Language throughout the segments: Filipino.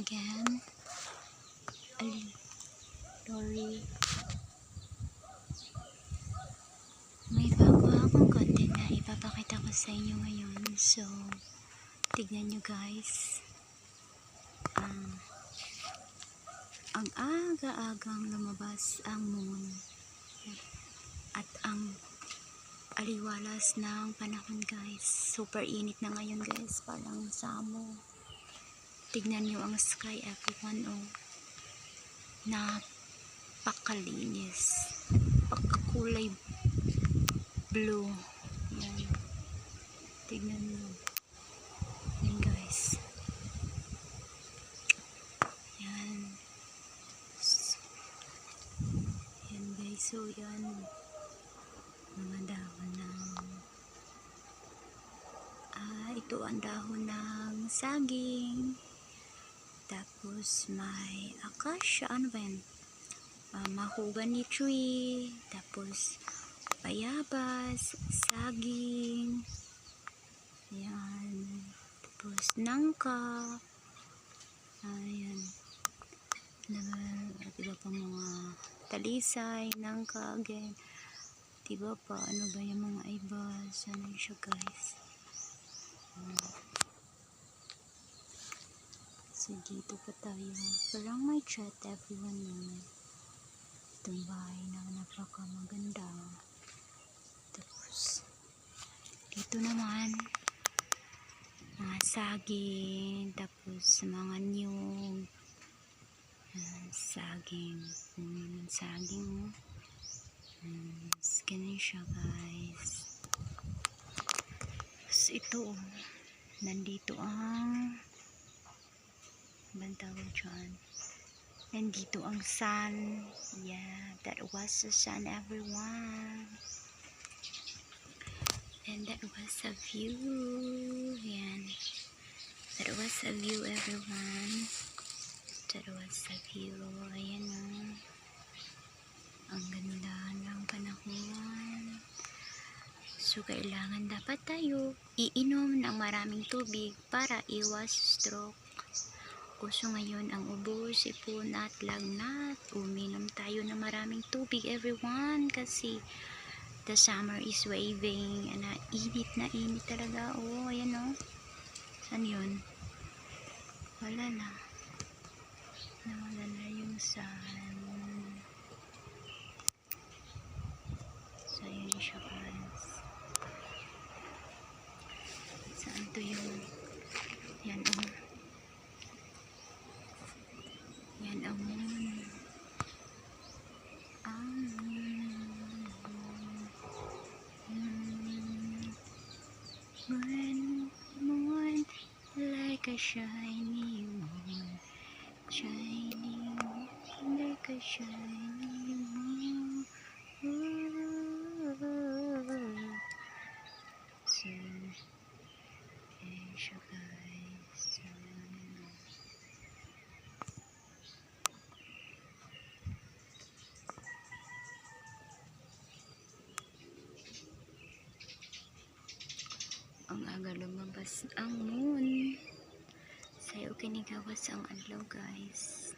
again. Sorry. May bago akong content na ipapakita ko sa inyo ngayon. So, tignan nyo guys. Ang aga-agang lumabas ang moon. At ang aliwalas ng panahon guys. Super init na ngayon guys. Parang samo. Tignan nyo ang sky everyone. Oh. Napakalinis. Pagkakulay blue. Yan. Tignan nyo. Yan guys. Yan. Yan guys. So yan. Mga dahon ng ito ang dahon ng saging. Tapos may acacia. Ano ba yan? Mahogany tree. Tapos bayabas, saging, yan, tapos nangka, ayan, diba pa mga talisay, nangka, again, diba pa, ano ba yung mga iba, sana siya guys, so dito pa tayo, parang may chat everyone naman, itong bahay na napaka maganda. Tapos dito naman mga saging, tapos mga niyog, saging, saging, ganun siya guys. Tapos ito, nandito ang bantawag dyan, nandito ang sun. Yeah, that was the sun everyone. And that was a view. Yan. That was a view everyone. That was a view. Ayan o. Ang ganda ng panahon. So kailangan dapat tayo iinom ng maraming tubig para iwas stroke. Uso ngayon ang ubo, sipon at lagnat. Uminom tayo ng maraming tubig everyone kasi the summer is waving. Na init talaga. Oh, ayan oh. Saan yun? Wala na. Nawala na yung sun. So, yun siya guys. Saan to yun? Yan oh. Yan ang moon. Moon, like a shiny moon, shining like a shiny moon. So, ayan siya guys. So, ang aga lumabas ang moon. Sayo kinigawas ang adlaw guys.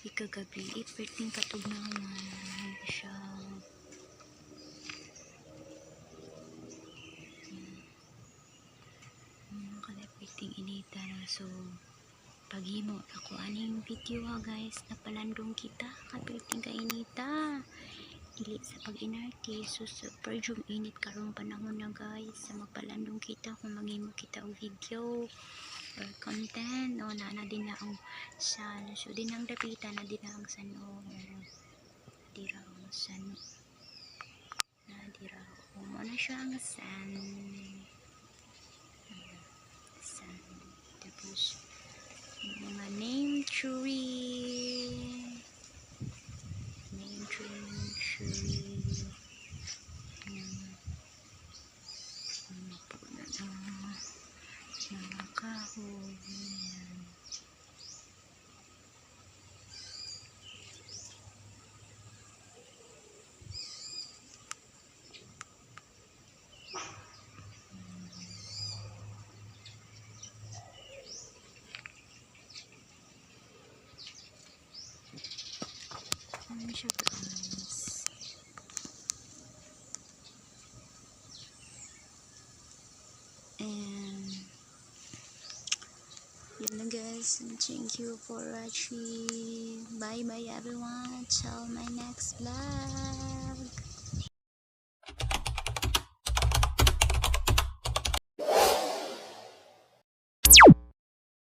Ikagabi, iperting katog na naman siya. Kalapiting inita na. So, paghimo ako aning video ha guys. Napalandong kita. Kapiting ka inita. Dili sa pag-inarte. So, super jum init karong panahon na guys. Sa magpalandong kita kung maghimo kita o video or content. O, na din na ang sun. So, din ang dapita na din ang sun. O, dira ang sun. Dira. O, mo na siya ang sun. Sun. Tapos, mga name tree. Name tree. Ano po na mga kahoy. siya guys. And yun na guys, and thank you for watching. Bye bye everyone, till my next vlog.